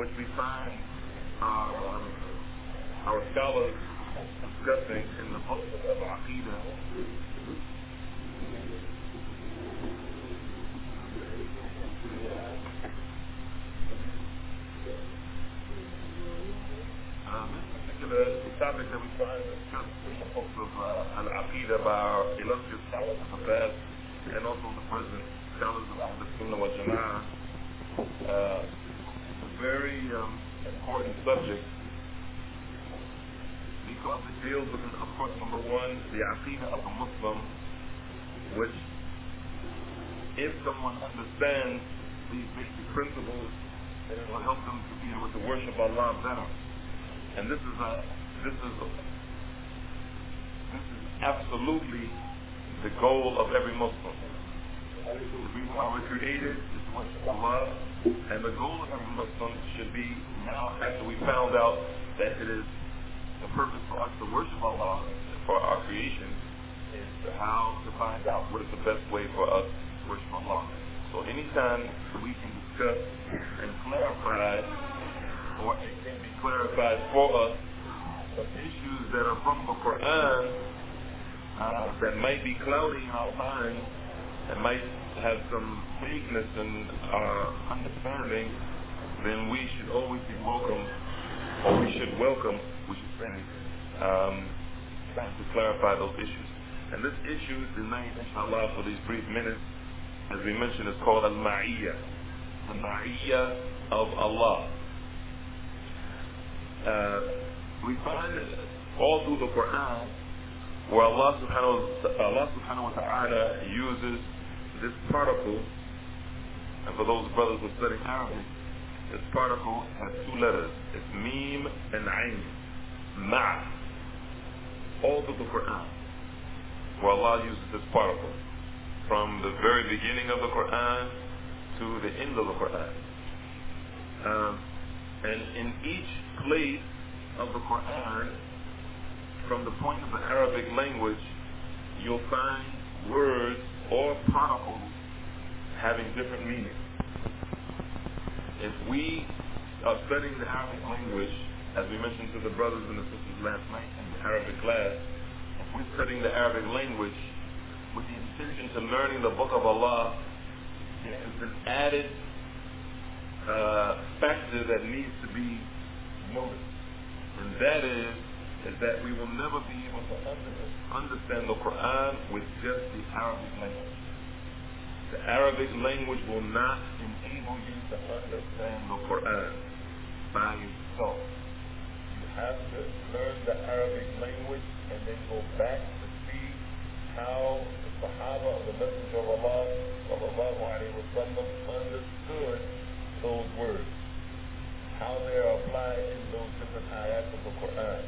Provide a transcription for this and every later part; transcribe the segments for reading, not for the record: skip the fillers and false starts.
which we find our scholars discussing in the book of Aqidah. This particular topic that we find discussed in the books of Al-Aqidah by our illustrious scholars of the past and also the present scholars of Al-Sunnah wal Jama'ah. It's a very important subject because it deals with, of course, number one, the Aqidah of the Muslim, which, if someone understands these basic principles, then it will help them to be able to worship Allah better. And this is absolutely the goal of every Muslim. The reason why we're created is to worship Allah, and the goal of every Muslim should be, now after we found out that it is the purpose for us to worship Allah for our creation, is how to find out what is the best way for us to worship Allah. So anytime we can discuss and clarify, or it can be clarified for us, some issues that are from the Qur'an that might be cloudy in our mind, that might have some vagueness in our understanding, then we should always be welcome, or we should say, trying to clarify those issues. And this issue tonight, inshallah, for these brief minutes, as we mentioned, is called Al-Ma'iyyah, the Ma'iyyah of Allah. We find all through the Qur'an where Allah subhanahu wa ta'ala uses this particle, and for those brothers who are studying Arabic, this particle has two letters. It's Mim and Ayn. Ma'. All through the Qur'an where Allah uses this particle, from the very beginning of the Qur'an to the end of the Qur'an. And in each place of the Qur'an, from the point of the Arabic language, you'll find words or particles having different meanings. If we are studying the Arabic language, as we mentioned to the brothers and the sisters last night in the Arabic class, if we're studying the Arabic language with the intention to learning the Book of Allah, there is an added factor that needs to be noticed, and that is that we will never be able to understand the Qur'an with just the Arabic language. The Arabic language will not enable you to understand the Qur'an by itself. You have to learn the Arabic language and then go back to see how the Sahaba of the Messenger of Allah sallallahu alaihi wasallam understood those words, how they are applied in those different ayats of the Qur'an.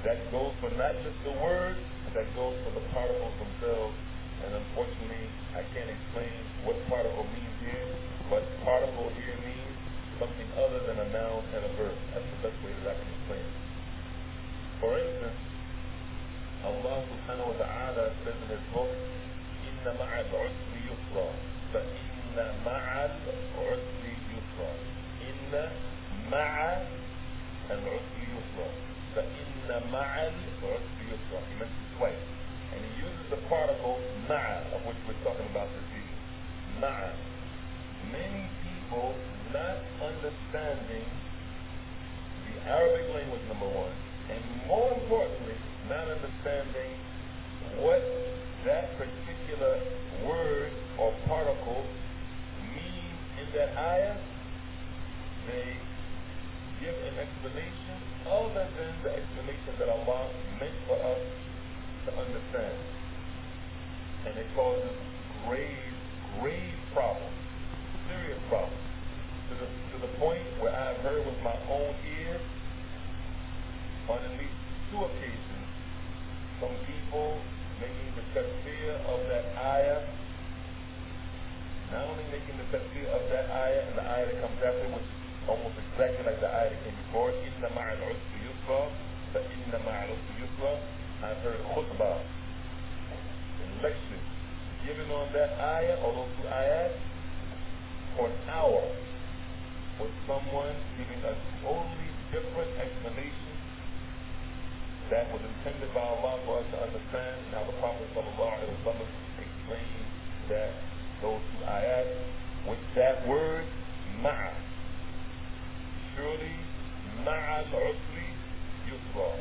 That goes for not just the words, but that goes for the particles themselves. And unfortunately, I can't explain what particle means here, but particle here means something other than a noun and a verb. That's the best way that I can explain it. For instance, Allah subhanahu wa ta'ala says in his book, Inna ma'al usri yusra. Inna ma'al usri yusra. Inna ma'al usri yusra. Inna ma'al usri yusra. He mentions it twice. And he uses the particle ma'a, of which we're talking about this evening. Ma'a. Many people not understanding the Arabic language, number one, and more importantly, not understanding what that particular word or particle means in that ayah, they give an explanation other than the explanation that Allah meant for us to understand. And it causes grave problems, serious problems, to the point where I've heard with my own ears on at least two occasions some people making the tafsir of that ayah, not only making the tafsir of that ayah and the ayah that comes after, which is almost exactly like the ayah that came before, Inna ma'al usri yusra, fa inna ma'al usri yusra. I've heard khutbah and lectures given on that ayah or those two ayahs for an hour, with someone giving a totally different explanation that was intended by Allah for us to understand, and how the Prophet ﷺ explained that those two ayat with that word ma'a. Surely ma'a al-usri yusra.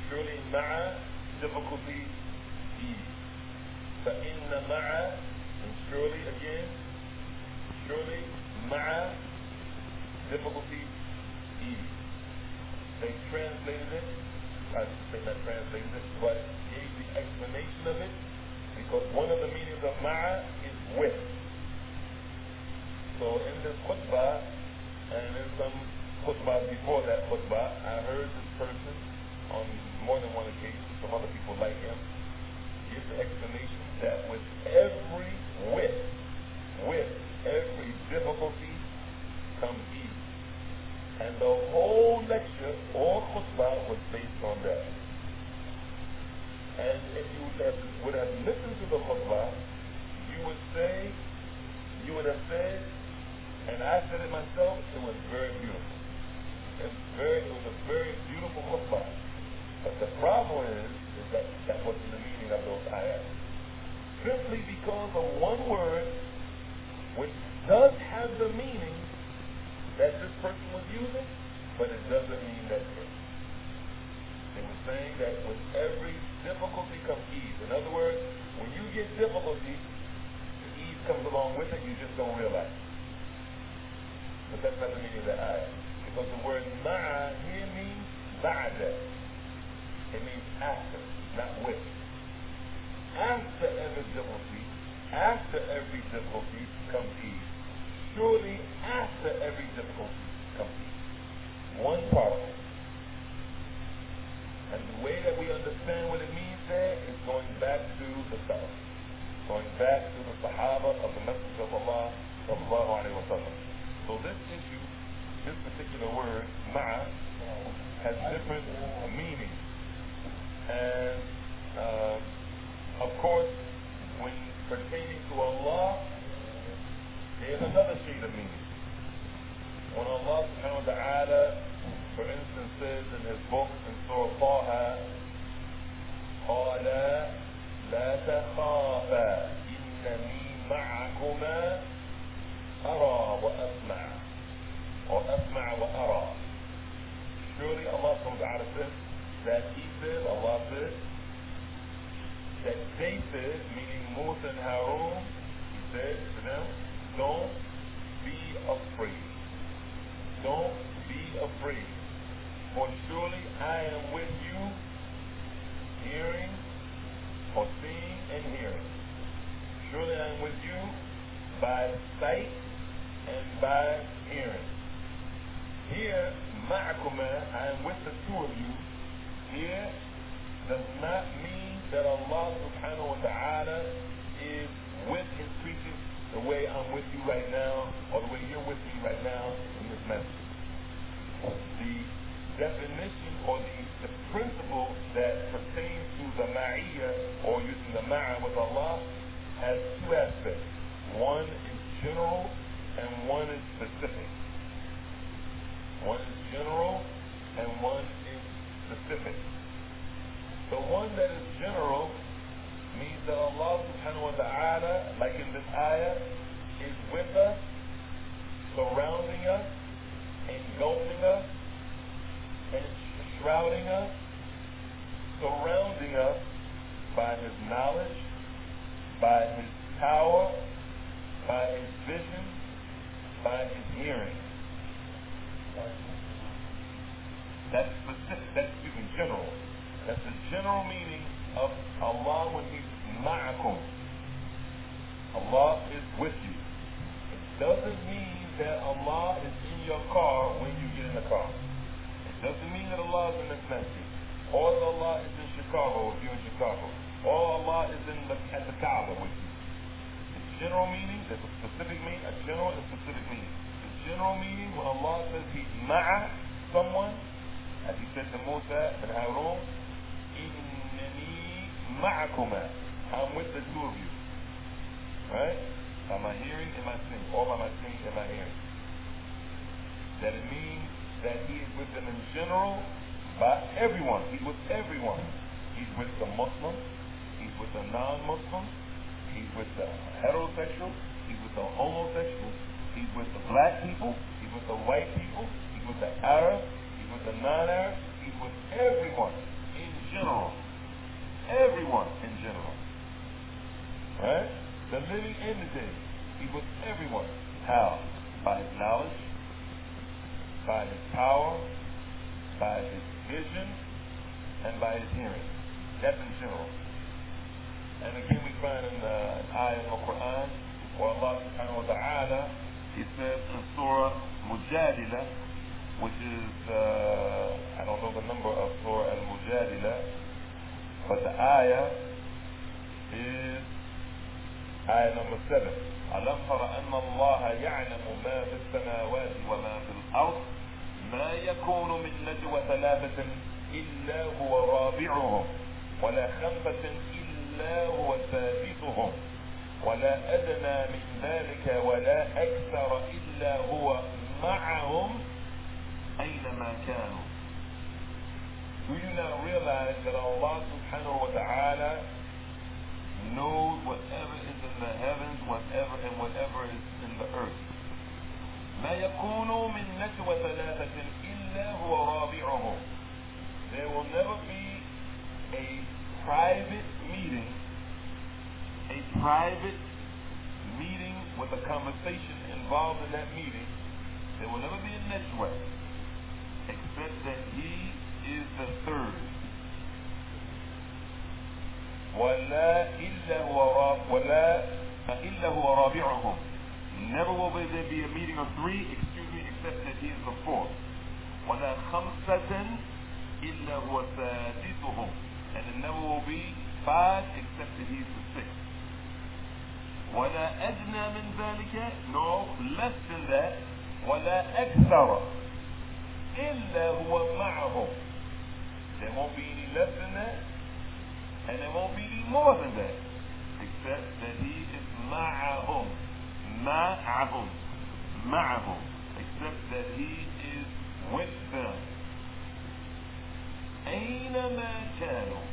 Surely ma'a, difficulty, ease. فَإِنَّ ma'a, and surely again, surely ma'a, difficulty, ease. They translated it, I should say not translated it, but gave the explanation of it, because one of the meanings of ma'a is with. So in this khutbah, and in some khutbahs before that khutbah, I heard this person on more than one occasion, some other people like him, give the explanation that with every difficulty comes ease. And the whole lecture or khutbah was based on that. And if you would have listened to the khutbah, you would have said, and I said it myself, it was very beautiful. It was a very beautiful khutbah. But the problem is that that wasn't the meaning of those ayats. Simply because of one word, which does have the meaning that this person was using, but it doesn't mean that person. They were saying that with every difficulty comes ease. In other words, when you get difficulty, the ease comes along with it, you just don't realize it. But that's not the meaning of the ayah. Because the word ma'a here means ba'da. It means after, not with. After every difficulty comes ease. Surely after every difficulty comes ease. One particle. And the way that we understand what it means there is going back to the Salaf. Going back to the Sahaba of the Messenger of Allah sallallahu alayhi wa sallam. So this issue, this particular word, ma'a, has different meanings. And of course, when pertaining to Allah, there's another shade of meaning. When Allah subhanahu wa ta'ala, for instance, says in his book in Surah Taha, قَالَ لَا تَخَافَا إِنَّنِي مَعَكُمَا أَرَى وَأَسْمَعُ or أَسْمَعُ وَأَرَى. Surely Allah subhanahu wa ta'ala says that Allah says, that they said, meaning Musa and Harun, he said to them, don't be afraid. Don't be afraid. For surely I am with you, hearing or seeing and hearing. Surely I am with you by sight and by hearing. Here, ma'akuma, I am with the two of you. Here does not mean that Allah subhanahu wa ta'ala is with his creatures the way I'm with you right now, or the way you're with me right now in this message. The definition or the principle that pertains to the ma'iyah or using the ma'a with Allah has two aspects. One is general and one is specific. One is general and one is specific. The one that is general means that Allah subhanahu wa ta'ala, like in this ayah, is with us, surrounding us, engulfing us, and shrouding us, surrounding us by his knowledge, by his power, by his vision, by his hearing. That's specific, that's general. That's the general meaning of Allah when he's ma'akum. Allah is with you. It doesn't mean that Allah is in your car when you get in the car. It doesn't mean that Allah is in this masjid. Or that Allah is in Chicago if you're in Chicago. Or Allah is at the Kaaba with you. The general meaning, there's a specific meaning, a general and a specific meaning. The general meaning when Allah says he's ma'a someone, as he said to Musa and Harun, Innani ma'akuma. I'm with the two of you. Right? By my hearing and my seeing. Or by my seeing and my hearing. that it means that he is with them in general, by everyone. He's with everyone. He's with the Muslims, he's with the non-Muslims, he's with the heterosexuals, he's with the homosexuals, he's with the black people, he's with the white people, he's with the Arabs, he's with the non-Arabs, he's with everyone in general. Everyone in general. Right? The living and the dead. He's with everyone. How? By his knowledge, by his power, by his vision, and by his hearing. That's in general. And again we find in an ayah in the Qur'an where Allah subhanahu wa ta'ala, he says in Surah Mujadila, which is, I don't know the number of Surah al-Mujadila, but the ayah is ayah number 7. أَلَمْ تَرَ أَنَّ اللَّهَ يَعْلَمُ مَا فِي السَّمَاوَاتِ وَمَا فِي الْأَرْضِ مَا يَكُونُ مِن نَجْوَى ثَلَاثَةٍ إِلَّا هُوَ رَابِعُهُمْ وَلَا خَمْسَةٍ إِلَّا هُوَ سَادِسُهُمْ وَلَا أَدْنَى مِن ذَلِكَ وَلَا أَكْثَرَ إِلَّا هُوَ مَعَهُمْ أَيْنَمَا كَانُوا. Do you not realize that Allah subhanahu wa ta'ala knows whatever is in the heavens, whatever is in the earth? ما يكون من نجوى ثلاثة إلا هو رابعهم. There will never be a private meeting with a conversation involved in that meeting. There will never be a najwa except that he is the third. ولا إلا هو رابعهم. Never will there be a meeting of three, except that he is the fourth. ولا خمسة إلا هو سادسهم. And there never will be five except that he is the sixth. ولا أدنى من ذلك, no less than that. ولا أكثر إلا هو معهم. There won't be any less than that, and there won't be any more than that, except that he is ma'ahum, except that he is with them. أينما كانوا,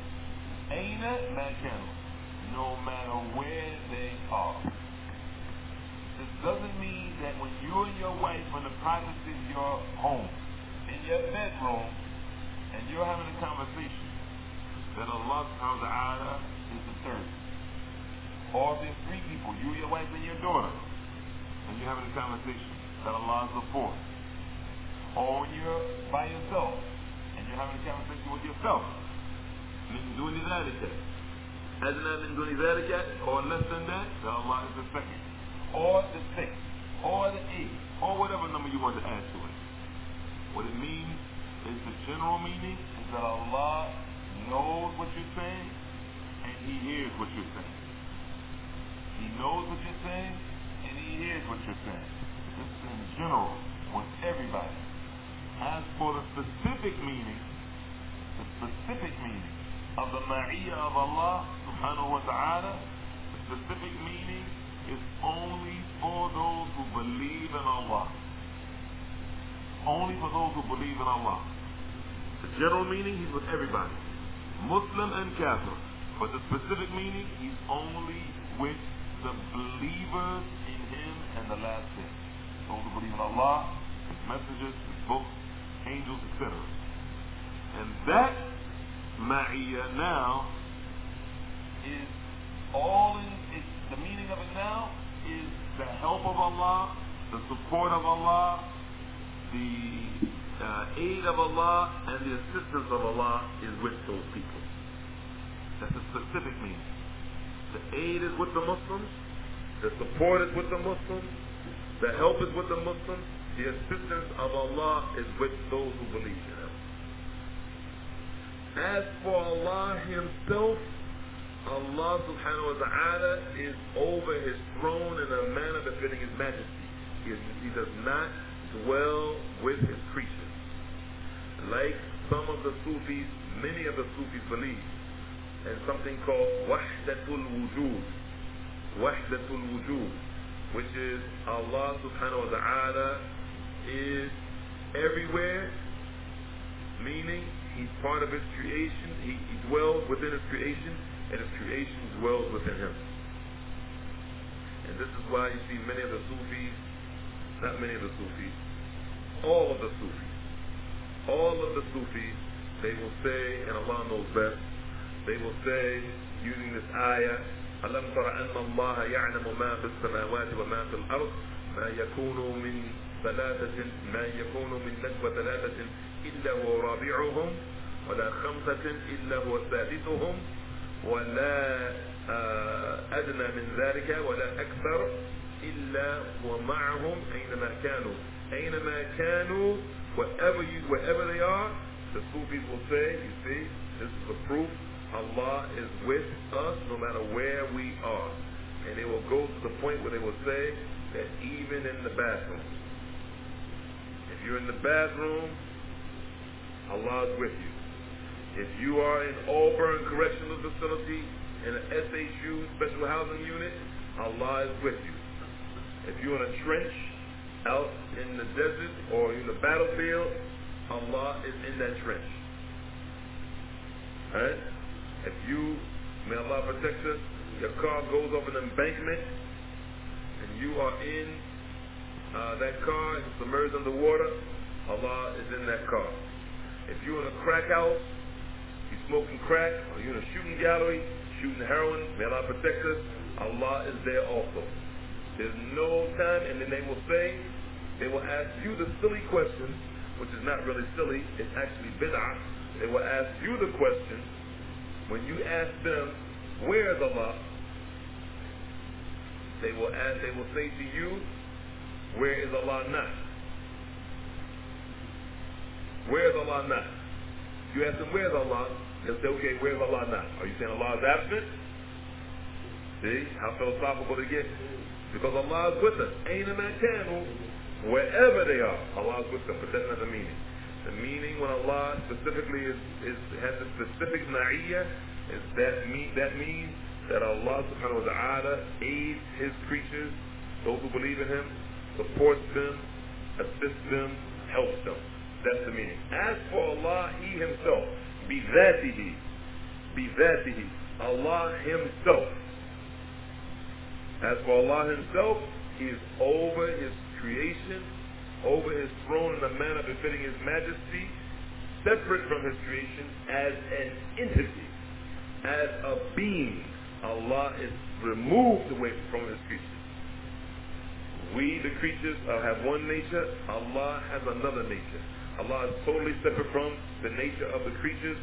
no matter where they are. This doesn't mean that when you and your wife are in the privacy of your home, in your bedroom, and you're having a conversation, that Allah subhanahu wa ta'ala is the third. Or if there's three people, you, your wife, and your daughter, and you're having a conversation, that Allah is the fourth. Or when you're by yourself, and you're having a conversation with yourself, من دون ذلك, أدنى من دون ذلك, or less than that Allah is the second, or the sixth, or the eighth, or whatever number you want to add to it. What it means is, the general meaning is that Allah knows what you're saying, and he hears what you're saying. He knows what you're saying, and he hears what you're saying. This is in general, with everybody. As for the specific meaning of the ma'iyah of Allah subhanahu wa ta'ala, the specific meaning is only for those who believe in Allah. Only for those who believe in Allah. The general meaning, he's with everybody, Muslim and Kafir. But the specific meaning, he's only with the believers in him and the last day. Those who believe in Allah, his messengers, his books, angels, etc. And that ma'iyah now is the meaning of it now is the help of Allah, the support of Allah, the aid of Allah, and the assistance of Allah is with those people. That's a specific meaning. The aid is with the Muslims, the support is with the Muslims, the help is with the Muslims, the assistance of Allah is with those who believe in Him. As for Allah Himself, Allah subhanahu wa ta'ala is over His throne in a manner befitting His majesty. He does not dwell with His creatures. Like some of the Sufis, many of the Sufis believe in something called Wahdatul Wujud. Wahdatul Wujud, which is Allah subhanahu wa ta'ala is everywhere, meaning he's part of his creation, he dwells within his creation, and his creation dwells within him. And this is why you see many of the Sufis, not many of the Sufis, all of the Sufis, they will say, and Allah knows best, they will say, using this ayah, أَلَمْ تَرَ أَنَّ اللَّهَ يَعْلَمُ مَا فِي السَّمَاوَاتِ وَمَا فِي الْأَرْضِ مَا يَكُونُ مِنْ نَجْوَى ثَلَاثَةٍ إِلَّا هُوَ رَابِعُهُمْ وَلَا خَمْسَةٍ إِلَّا هُوَ سَادِسُهُمْ وَلَا أَدْنَى مِنْ ذَلِكَ وَلَا أَكْثَرَ إِلَّا هُوَ مَعَهُمْ أَيْنَمَا كَانُوا wherever they are. The Sufis will say, you see, this is a proof Allah is with us no matter where we are. And they will go to the point where they will say that even in the bathroom. If you're in the bathroom, Allah is with you. If you are in Auburn Correctional Facility, in an SHU Special Housing Unit, Allah is with you. If you're in a trench, out in the desert, or in the battlefield, Allah is in that trench. Alright? If you, may Allah protect us, your car goes off an embankment, and you are in that car, it's submerged under water, Allah is in that car. If you're in a crack house, you're smoking crack, or you're in a shooting gallery, shooting heroin, may Allah protect us, Allah is there also. There's no time, and then they will say, they will ask you the silly question, which is not really silly, it's actually bid'ah. They will ask you the question, when you ask them, where is Allah? They will say to you, where is Allah not? Where is Allah not? You ask them, where is Allah? They'll say, okay, where is Allah not? Are you saying Allah is absent? See how philosophical they get? Because Allah is with us. Aynama kanu, wherever they are, Allah is with them. But that's not the meaning. The meaning when Allah specifically has a specific ma'iyah, that means that Allah subhanahu wa ta'ala aids his creatures, those who believe in him, supports them, assists them, helps them. That's the meaning. As for Allah, he himself, bi-dhatihi, Allah himself. As for Allah himself, he is over his creation, over his throne in a manner befitting his majesty, separate from his creation as an entity, as a being. Allah is removed away from his creation. We, the creatures, have one nature. Allah has another nature. Allah is totally separate from the nature of the creatures.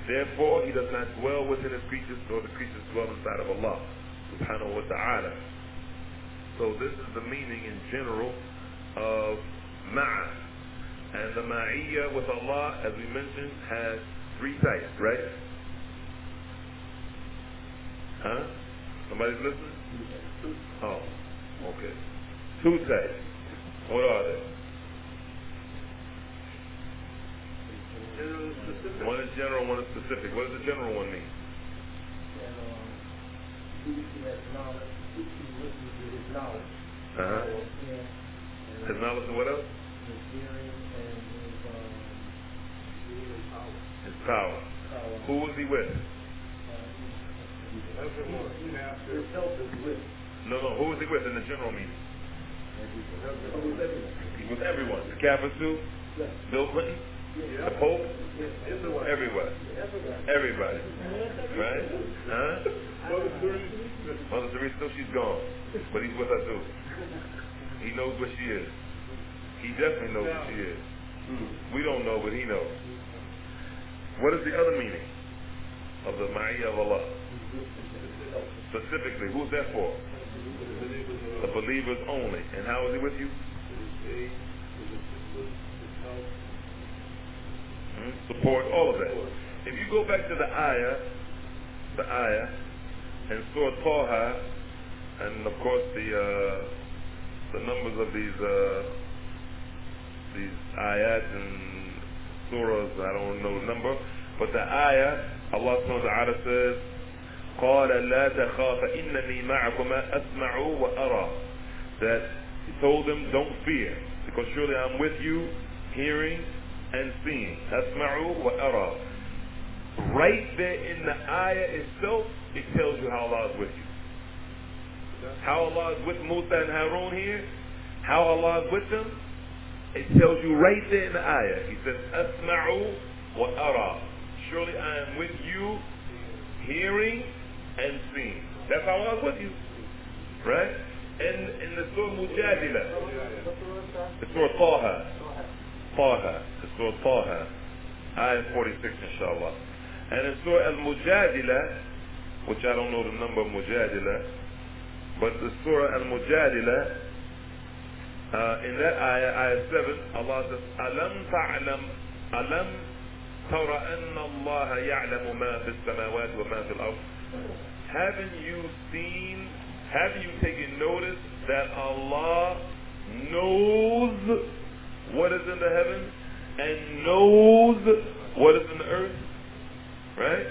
Therefore, he does not dwell within his creatures, nor the creatures dwell inside of Allah subhanahu wa ta'ala. So this is the meaning in general of ma'a. And the ma'iyya with Allah, as we mentioned, has three types, right? Huh? Somebody's listening? Oh, okay. Two types. What are they? One is general, one is specific. What does the general one mean? His knowledge. His knowledge and what else? His hearing and his power. Who was he with? No, who was he with in the general meaning? He was everyone. The Capital, Bill Clinton, the Pope, everywhere. Everybody. Right? Huh? Mother Teresa, she's gone. But he's with her too. He knows where she is. He definitely knows where she is. We don't know, but he knows. What is the other meaning of the Ma'iyah of Allah? Specifically, who's that for? The believers only. And how is he with you? Support, all of that. If you go back to the ayah and Surah Taha, and of course the numbers of these ayat and surahs, I don't know the number, but the ayah, Allah subhanahu wa ta'ala says, قَالَ لَا تَخَافَ إِنَّنِي مَعَكُمَا أَسْمَعُ وَأَرَى. That he told them, don't fear, because surely I'm with you, hearing and seeing. Asma'u wa ara. Right there in the ayah itself, it tells you how Allah is with you. How Allah is with Musa and Harun here, how Allah is with them, it tells you right there in the ayah. He says, Asma'u wa ara. Surely I am with you, hearing and seeing. That's how Allah is with you. Right? And in the Surah Mujadila, the Surah Taha, the Surah Taha, ayah 46 inshallah. And in Surah Al-Mujadila, which I don't know the number of Mujadila, but the Surah Al-Mujadila, in that ayah 7, Allah says, Alam ta'lam, alam tara anna Allah ya'lamu ma fi as-samawati wa ma fi al-ard. Haven't you taken notice that Allah knows what is in the heavens and knows what is in the earth? Right?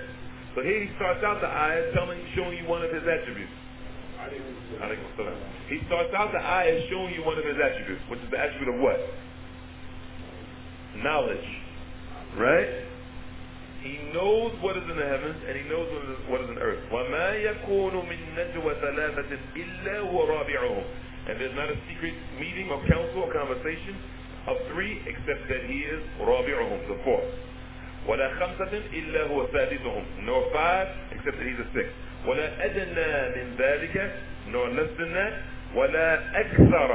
So here he starts out the ayah showing you one of his attributes. He starts out the ayah showing you one of his attributes, which is the attribute of what? Knowledge. Right? He knows what is in the heavens and he knows what is in the earth. وَمَا يَكُونُ مِن نَجْوَ ثَلَاثَةٍ إِلَّا هُوَ رَابِعُهُم. And there's not a secret meeting or council or conversation of three except that he is رَابِعُهُم, the fourth. وَلَا خَمْسَةٍ إِلَّا هُوَ سَادِسُهُم. Nor five except that he's the sixth. وَلَا أَدْنَى مِن ذَلِكَ. Nor less than that. وَلَا أَكْثَرَ.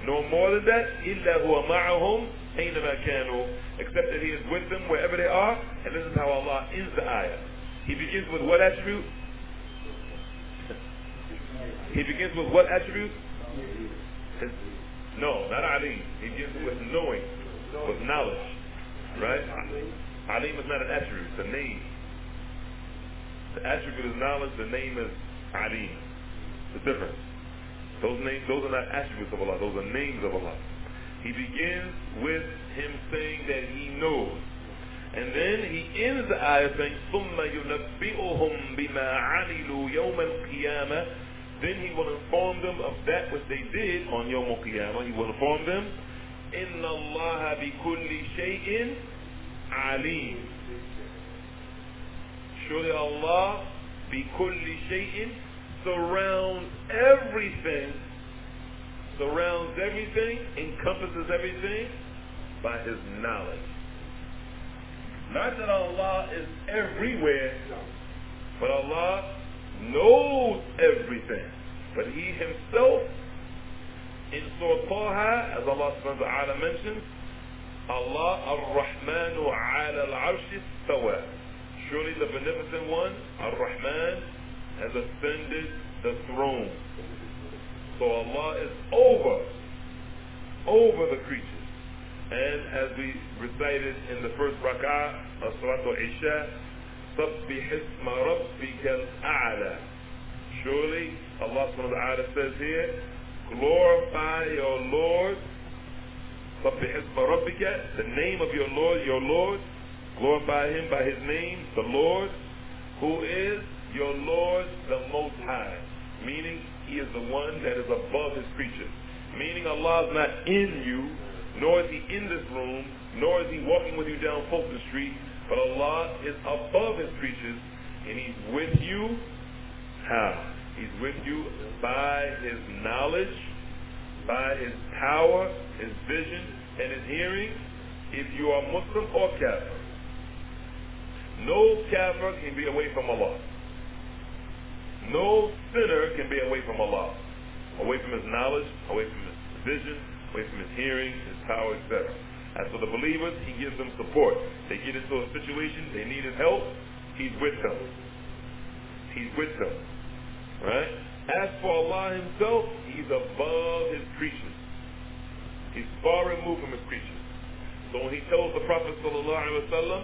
Nor more than that. إِلَّا هُوَ مَعَهُمْ أَيْنَمَا كَانُوا. Except that he is with them wherever they are. And this is how Allah ends the ayah. He begins with what attribute? He begins with what attribute? No, not alim. He begins with knowing, with knowledge. Right? Alim is not an attribute, it's a name. The attribute is knowledge, the name is alim. The difference. Those are not attributes of Allah, those are names of Allah. He begins with him saying that he knows. And then he ends the ayah saying, ثُمَّ يُنَبِّئُهُمْ بِمَا عَمِلُوا يَوْمَ الْقِيَامَةِ. Then he will inform them of that which they did on Yawm al-Qiyamah. He will inform them, إِنَّ اللَّهَ بِكُلِّ شَيْءٍ عَلِيمٌ. Surely Allah, بِكُلِّ شَيْءٍ, surrounds everything, encompasses everything by his knowledge. Not that Allah is everywhere, but Allah knows everything. But he himself, in Surah Taha, as Allah subhanahu wa ta'ala mentions, Allah ar-Rahmanu ala al-arshi istawa. Surely the beneficent one, ar-Rahman, has ascended the throne. So Allah is over the creatures. And as we recited in the first rak'ah of Salatul Isha, سَبِّحِ اسْمَ رَبِّكَ الْأَعْلَى. Surely Allah subhanahu wa ta'ala says here, glorify your Lord. سَبِّحِ اسْمَ رَبِّكَ, the name of your Lord, glorify him by his name, the Lord, who is your Lord the Most High. Meaning he is the one that is above his creatures. Meaning Allah is not in you, nor is he in this room, nor is he walking with you down Fulton Street, but Allah is above his creatures, and he's with you. How? He's with you by his knowledge, by his power, his vision, and his hearing, if you are Muslim or Kafir. No Kafir can be away from Allah. No sinner can be away from Allah. Away from his knowledge, away from his vision, away from his hearing, his power, etc. As for the believers, he gives them support. They get into a situation, they need his help, he's with them. He's with them. Right? As for Allah himself, he's above his creatures. He's far removed from his creatures. So when he tells the Prophet sallallahu alaihi wasallam,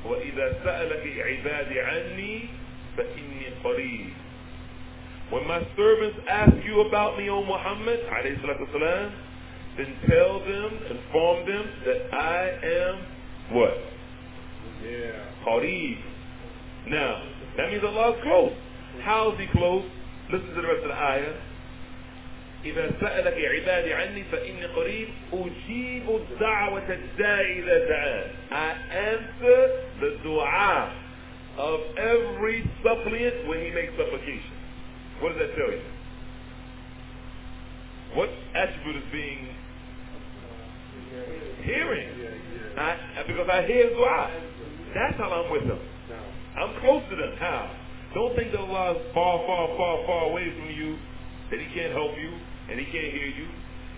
وَإِذَا سَأَلَكِ عِبَادِ عَنِّي فَإِنِّي قَرِيبٌ. When my servants ask you about me, O Muhammad, alayhi salatu wasalam, then tell them, inform them that I am what? Qareeb. Now, that means Allah is close. How is he close? Listen to the rest of the ayah. إذا سألك عبادي عني فإني قريب أجيب الدعوة الداعي إذا دعان. I answer the dua of every suppliant when he makes supplication. What does that tell you? What attribute is being hearing? Because I hear dua. That's how I'm with them. I'm close to them. How? Don't think that Allah is far, far, far, far away from you, that He can't help you and He can't hear you.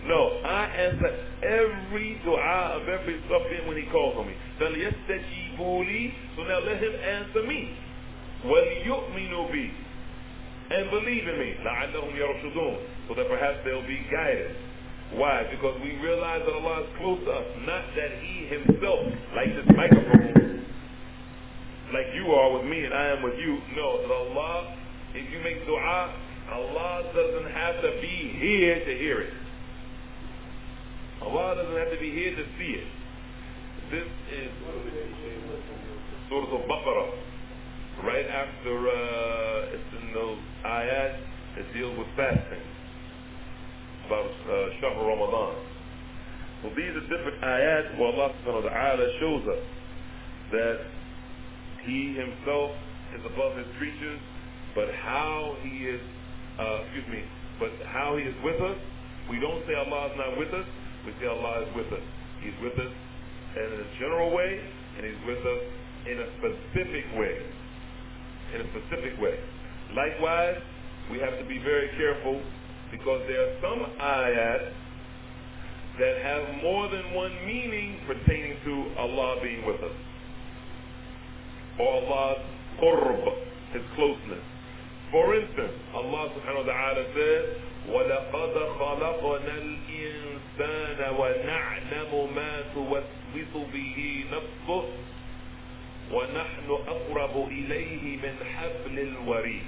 No, I answer every dua of every suppliant when he calls on me. So now let him answer me. وَلْيُؤْمِنُوا بِي, and believe in me. لَعَلَّهُمْ يَرْشُدُونَ, so that perhaps they'll be guided. Why? Because we realize that Allah is close to us, not that He Himself, like this microphone, like you are with me and I am with you. No, that Allah, if you make dua, Allah doesn't have to be here to hear it. Allah doesn't have to be here to see it. This is Surah Al-Baqarah. Right after it's in those ayat that deal with fasting, about Shahr Ramadan. Well, these are different ayat where Allah subhanahu wa ta'ala shows us that He Himself is above His creatures, but how He is, how He is with us. We don't say Allah is not with us. We say Allah is with us. He's with us in a general way, and He's with us in a specific way. Likewise, we have to be very careful, because there are some ayat that have more than one meaning pertaining to Allah being with us, or Allah's qurb, His closeness. For instance, Allah subhanahu wa ta'ala says, وَلَقَدْ خَلَقْنَا الْإِنسَانَ وَنَعْلَمُ مَا تُوَسْوِسُ بِهِ نَفْسُهُ وَنَحْنُ أَقْرَبُ إِلَيْهِ مِنْ حَبْلِ الْوَرِيدِ.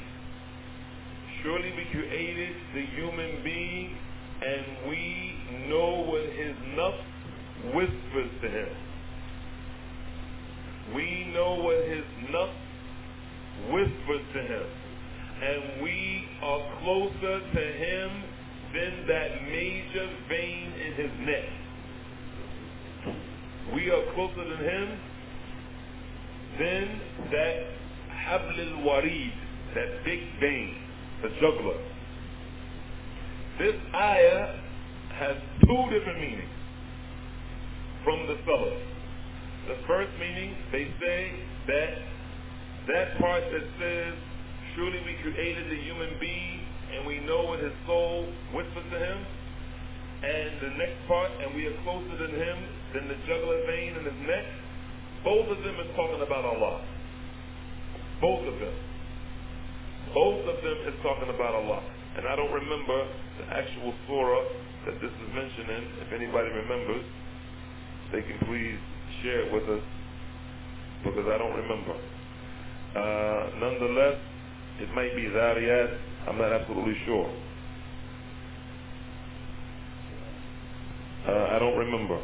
Surely we created the human being, and we know what his nafs whispers to him. We know what his nafs whispers to him. And we are closer to him than that major vein in his neck. We are closer to him than that habl al-warid, that big vein, the jugular. This ayah has two different meanings from the Salaf. The first meaning, they say that part that says, surely we created the human being and we know what his soul whispers to him. And the next part, and we are closer than him than the jugular vein in his neck. Both of them is talking about Allah. Both of them. Both of them is talking about Allah. And I don't remember the actual surah that this is mentioned in. If anybody remembers, they can please share it with us, because I don't remember. Nonetheless, it might be Zariyat. I'm not absolutely sure. I don't remember.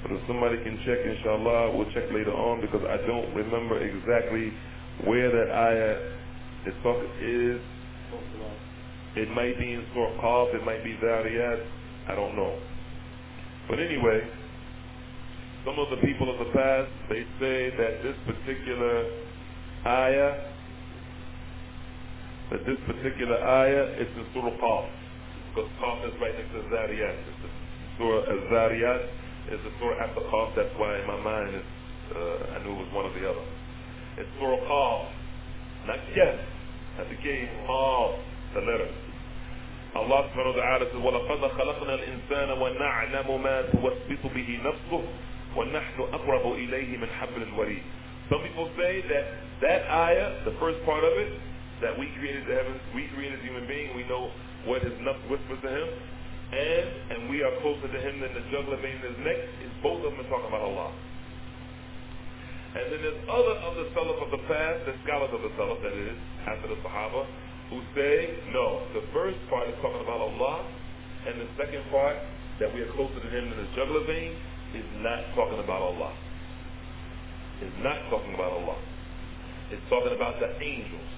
But if somebody can check, inshallah, we'll check later on, because I don't remember exactly where that ayah is. It might be in Surah Qaf, it might be Zariyat. I don't know. But anyway, some of the people of the past, they say that this particular ayah is in Surah Qaf, because Qaf is right next to Zariyat. Surah Zariyat is the surah after Qaf. That's why in my mind I knew it was one or the other. It's Surah Qaf, not Kaf, not the K, Qaf, the letter. Allah subhanahu wa ta'ala says, وَلَقَدْ خَلَقْنَا الْإِنسَانَ وَنَعْلَمُ مَا تُوَسْوِسُ بِهِ نَفْسُهُ وَنَحْنُ أَقْرَبُ إِلَيْهِ مِنْ حَبْلِ الْوَرِيدِ. Some people say that ayah, the first part of it, that we created the heavens, we created the human being, we know what his nafs whispers to him, and we are closer to him than the jugular vein in his neck. Both of them are talking about Allah. And then there's other of the Salaf of the past, the scholars of the Salaf, that is, after the Sahaba, who say, no, the first part is talking about Allah, and the second part, that we are closer to him than the jugular vein, is not talking about Allah. It's not talking about Allah. It's talking about the angels.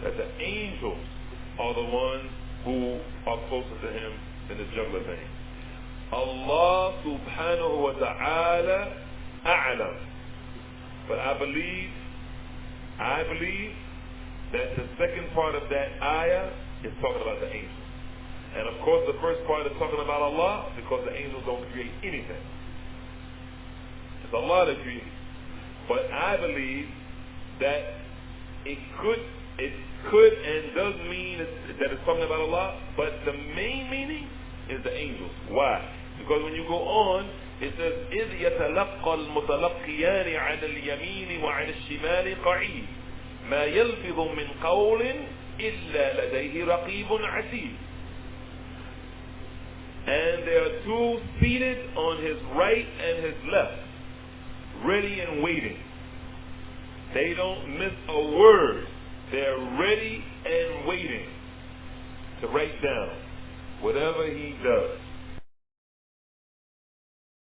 That the angels are the ones who are closer to him than the juggler thing. Allah subhanahu wa ta'ala a'lam. But I believe that the second part of that ayah is talking about the angels. And of course the first part is talking about Allah, because the angels don't create anything. It's Allah that creates. But I believe that it could and does mean that it's talking about Allah, but the main meaning is the angels. Why? Because when you go on, it says, إِذْ يَتَلَقَّى الْمُتَلَقِّيَانِ عَنَ الْيَمِينِ وَعَنَ الشِّمَالِ قَعِيدٌ مَا يَلْفِظُ مِنْ قَوْلٍ إِلَّا لَدَيْهِ رَقِيبٌ عَتِيدٌ. And there are two seated on his right and his left, ready and waiting. They don't miss a word. They're ready and waiting to write down whatever he does.